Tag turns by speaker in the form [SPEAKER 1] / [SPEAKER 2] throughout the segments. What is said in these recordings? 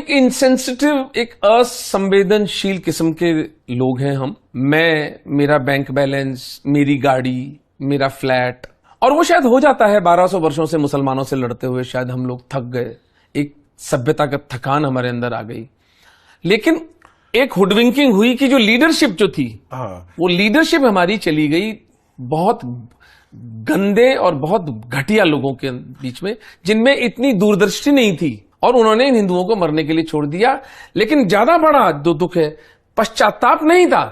[SPEAKER 1] एक इंसेंसिटिव, एक असंवेदनशील किस्म के लोग हैं हम। मैं, मेरा बैंक बैलेंस, मेरी गाड़ी, मेरा फ्लैट, और वो शायद हो जाता है 1200 वर्षों से मुसलमानों से लड़ते हुए शायद हम लोग थक गए, एक सभ्यता का थकान हमारे अंदर आ गई। लेकिन एक हुडविंकिंग हुई कि जो लीडरशिप जो थी, वो लीडरशिप हमारी चली गई बहुत गंदे और बहुत घटिया लोगों के बीच में, जिनमें इतनी दूरदृष्टि नहीं थी, और उन्होंने इन हिंदुओं को मरने के लिए छोड़ दिया। लेकिन ज्यादा बड़ा जो दुख है, पश्चाताप नहीं था,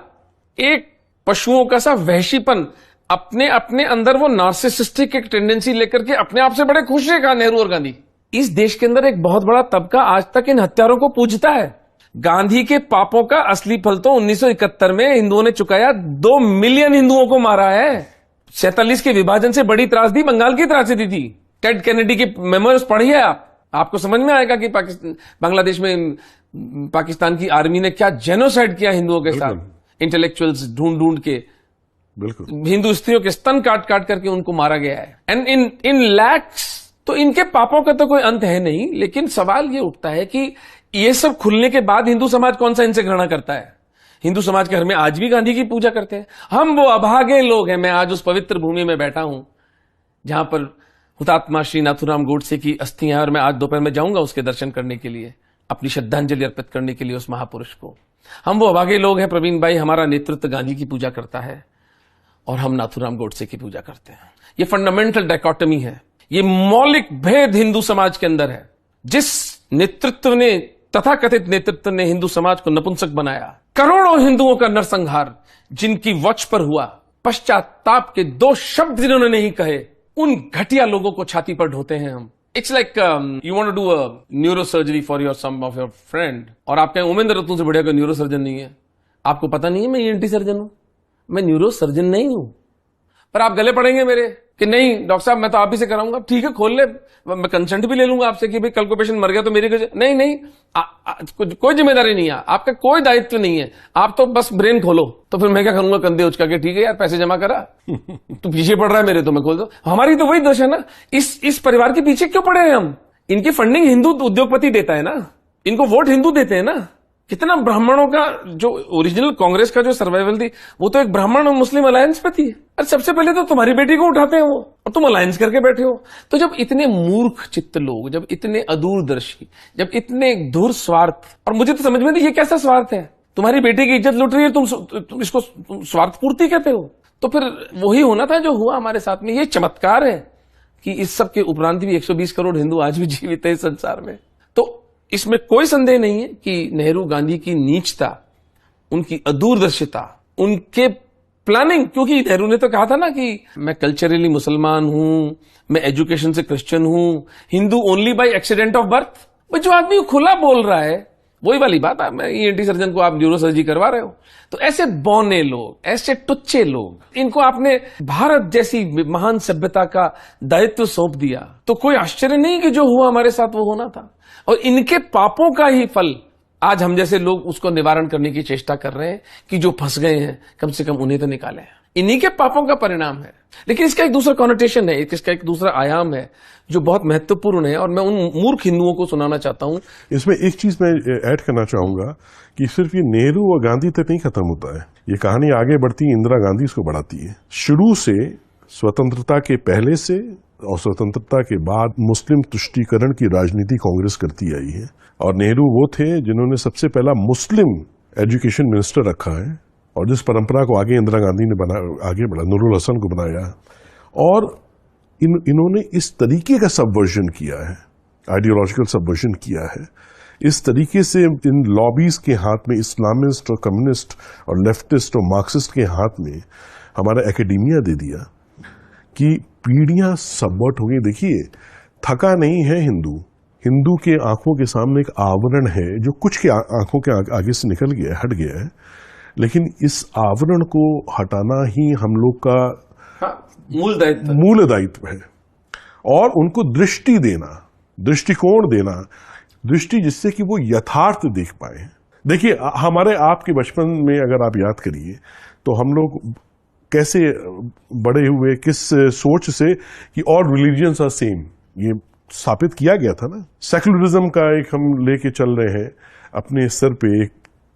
[SPEAKER 1] एक पशुओं का सा वहशीपन, अपने अपने अंदर वो नार्सिसिस्टिक एक टेंडेंसी लेकर के अपने आप से बड़े खुश है कहा नेहरू और गांधी। इस देश के अंदर एक बहुत बड़ा तबका आज तक इन हत्यारों को पूजता है। गांधी के पापों का असली फल तो 1971 में हिंदुओं ने चुकाया। 2 मिलियन हिंदुओं को मारा है। 47 के विभाजन से बड़ी त्रासदी बंगाल की त्रासदी थी। टेड कैनेडी के मेमोर्स पढ़िए आपको समझ में आएगा कि बांग्लादेश में पाकिस्तान की आर्मी ने क्या जेनोसाइड किया हिंदुओं के साथ। इंटेलेक्चुअल्स ढूंढ ढूंढ के,
[SPEAKER 2] बिल्कुल,
[SPEAKER 1] हिंदू स्त्रियों के स्तन काट काट करके उनको मारा गया है। And in lakhs. तो इनके पापों का तो कोई अंत है नहीं। लेकिन सवाल ये उठता है कि ये सब खुलने के बाद हिंदू समाज कौन सा इनसे घृणा करता है। हिंदू समाज के घर में आज भी गांधी की पूजा करते हैं। हम वो अभागे लोग हैं। मैं आज उस पवित्र भूमि में बैठा हूं जहां पर हुतात्मा श्री नाथूराम गोडसे की अस्थियां हैं, और मैं आज दोपहर में जाऊंगा उसके दर्शन करने के लिए, अपनी श्रद्धांजलि अर्पित करने के लिए उस महापुरुष को। हम वो अभागे लोग हैं प्रवीण भाई, हमारा नेतृत्व गांधी की पूजा करता है और हम नाथूराम गोडसे की पूजा करते हैं। ये फंडामेंटल डायकोटमी है, ये मौलिक भेद हिंदू समाज के अंदर है। जिस नेतृत्व ने, तथाकथित नेतृत्व ने हिंदू समाज को नपुंसक बनाया, करोड़ों हिंदुओं का नरसंहार जिनकी वॉच पर हुआ, पश्चाताप के 2 शब्द जिन्होंने नहीं कहे, उन घटिया लोगों को छाती पर ढोते हैं हम। It's like you want to do a neuro surgery for your some of your friend, और आप कहें उमेंद्र रतन से बढ़िया कोई न्यूरो सर्जन नहीं है। आपको पता नहीं है मैं ईएनटी सर्जन हूं, मैं न्यूरो सर्जन नहीं हूं। पर आप गले पड़ेंगे मेरे कि नहीं डॉक्टर साहब मैं तो आप ही से कराऊंगा। ठीक है, खोल ले, मैं कंसेंट भी ले लूंगा आपसे कि भाई कल को पेशेंट मर गया तो मेरी नहीं, कोई जिम्मेदारी नहीं है, आपका कोई दायित्व नहीं है, आप तो बस ब्रेन खोलो। तो फिर मैं क्या करूंगा, कंधे उचका के, ठीक है यार पैसे जमा करा, तू पीछे पड़ रहा है मेरे, तो मैं खोल दो। हमारी तो वही दोष है ना। इस परिवार के पीछे क्यों पड़े हैं हम? इनकी फंडिंग हिंदू उद्योगपति देता है ना, इनको वोट हिंदू देते हैं ना। कितना ब्राह्मणों का जो ओरिजिनल कांग्रेस का जो सर्वाइवल थी, वो तो एक ब्राह्मण और मुस्लिम अलायंस पे थी। और सबसे पहले तो तुम्हारी बेटी को उठाते हैं वो, और तुम अलायंस करके बैठे हो। तो जब इतने मूर्ख चित्त लोग, जब इतने अदूरदर्शी, जब इतने दूर स्वार्थ, और मुझे तो समझ में नहीं ये कैसा स्वार्थ है। तुम्हारी बेटी की इज्जत लुट रही है, तुम इसको स्वार्थ पूर्ति कहते हो। तो फिर वही होना था जो हुआ हमारे साथ में। ये चमत्कार है कि इस सब के उपरांत भी 120 करोड़ हिंदू आज भी जीवित है इस संसार में। तो इसमें कोई संदेह नहीं है कि नेहरू गांधी की नीचता, उनकी अदूरदर्शिता, उनके प्लानिंग, क्योंकि नेहरू ने तो कहा था ना कि मैं कल्चरली मुसलमान हूं, मैं एजुकेशन से क्रिश्चियन हूं, Hindu only by accident of birth. वो जो आदमी खुला बोल रहा है, वही वाली बात है, मैं ईएनटी सर्जन को आप न्यूरो सर्जरी करवा रहे हो। तो ऐसे बौने लोग, ऐसे टुच्चे लोग, इनको आपने भारत जैसी महान सभ्यता का दायित्व सौंप दिया, तो कोई आश्चर्य नहीं कि जो हुआ हमारे साथ वो होना था। और इनके पापों का ही फल आज हम जैसे लोग उसको निवारण करने की चेष्टा कर रहे हैं कि जो फंस गए हैं कम से कम उन्हें तो निकालें। इन्हीं के पापों का परिणाम है। लेकिन इसका एक दूसरा कॉनोटेशन है, इसका एक दूसरा आयाम है जो बहुत महत्वपूर्ण है, और मैं उन मूर्ख हिंदुओं को सुनाना चाहता हूं।
[SPEAKER 2] इसमें एक चीज मैं ऐड करना चाहूंगा कि सिर्फ ये नेहरू और गांधी तक नहीं खत्म होता है, ये कहानी आगे बढ़ती है, इंदिरा गांधी इसको बढ़ाती है। शुरू से, स्वतंत्रता के पहले से और स्वतंत्रता के बाद, मुस्लिम तुष्टीकरण की राजनीति कांग्रेस करती आई है। और नेहरू वो थे जिन्होंने सबसे पहला मुस्लिम एजुकेशन मिनिस्टर रखा है, और जिस परंपरा को आगे इंदिरा गांधी ने आगे बढ़ा, नूरुल हसन को बनाया। और इन्होंने इस तरीके का सबवर्जन किया है, आइडियोलॉजिकल सबवर्जन किया है। इस तरीके से इन लॉबीज के हाथ में, इस्लामिस्ट और कम्युनिस्ट और लेफ्टिस्ट और मार्क्सिस्ट के हाथ में हमारा एकेडेमिया दे दिया कि पीढ़ियां सबवर्ट हो गई। देखिए, थका नहीं है हिंदू, हिंदू के आंखों के सामने एक आवरण है जो कुछ के आंखों के आगे से निकल गया है, हट गया है। लेकिन इस आवरण को हटाना ही हम लोग का मूल दायित्व है, और उनको दृष्टि देना, दृष्टिकोण देना, दृष्टि जिससे कि वो यथार्थ देख पाए। देखिए, हमारे आपके बचपन में अगर आप याद करिए तो हम लोग कैसे बड़े हुए, किस सोच से कि ऑल रिलीजियंस आर सेम, ये स्थापित किया गया था ना। सेक्युलरिज्म का एक हम लेके चल रहे हैं अपने सर पे, एक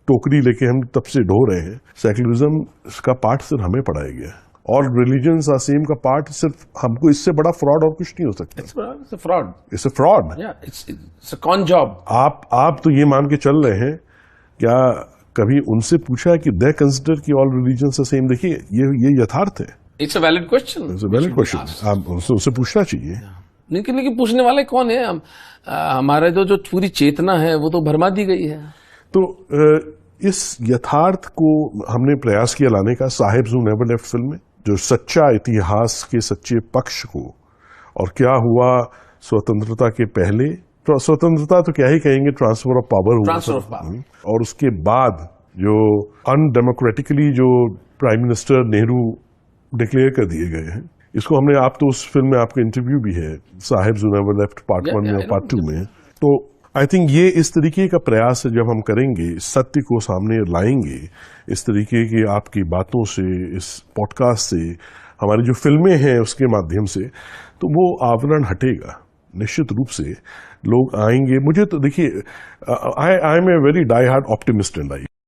[SPEAKER 2] टोकरी लेके हम तब से ढो रहे हैं। सेक्युलरिज्म का पार्ट सिर्फ हमें पढ़ाया गया है, और रिलीजन्स आर सेम का पार्ट सिर्फ हमको, इससे बड़ा फ्रॉड और कुछ नहीं हो सकता।
[SPEAKER 1] It's a fraud.
[SPEAKER 2] It's a fraud.
[SPEAKER 1] Yeah, it's a con job.
[SPEAKER 2] आप तो ये मान के चल रहे हैं, क्या कभी उनसे पूछा है कि दे कंसिडर कि ऑल रिलीजन्स आर सेम? देखिए ये यथार्थ है।
[SPEAKER 1] It's a valid question.
[SPEAKER 2] It's a valid question, आप उनसे पूछना चाहिए।
[SPEAKER 1] लेकिन पूछने वाले कौन है? हमारा जो पूरी चेतना है वो तो भरमा दी गई है।
[SPEAKER 2] तो इस यथार्थ को हमने प्रयास किया लाने का साहिब्स हू नेवर लेफ्ट फिल्म में, जो सच्चा इतिहास के सच्चे पक्ष को, और क्या हुआ स्वतंत्रता के पहले, तो स्वतंत्रता तो क्या ही कहेंगे, ट्रांसफर ऑफ पावर हुआ,
[SPEAKER 1] ट्रांसफर ऑफ पावर,
[SPEAKER 2] और उसके बाद जो अनडेमोक्रेटिकली जो प्राइम मिनिस्टर नेहरू डिक्लेयर कर दिए गए हैं, इसको हमने, आप तो उस फिल्म में आपका इंटरव्यू भी है साहिब्स हू नेवर लेफ्ट पार्ट 1 में और पार्ट 2 में। तो आई थिंक ये इस तरीके का प्रयास है, जब हम करेंगे, सत्य को सामने लाएंगे इस तरीके की आपकी बातों से, इस पॉडकास्ट से, हमारी जो फिल्में हैं उसके माध्यम से, तो वो आवरण हटेगा निश्चित रूप से। लोग आएंगे। मुझे तो देखिए, I am a very die hard optimist in life.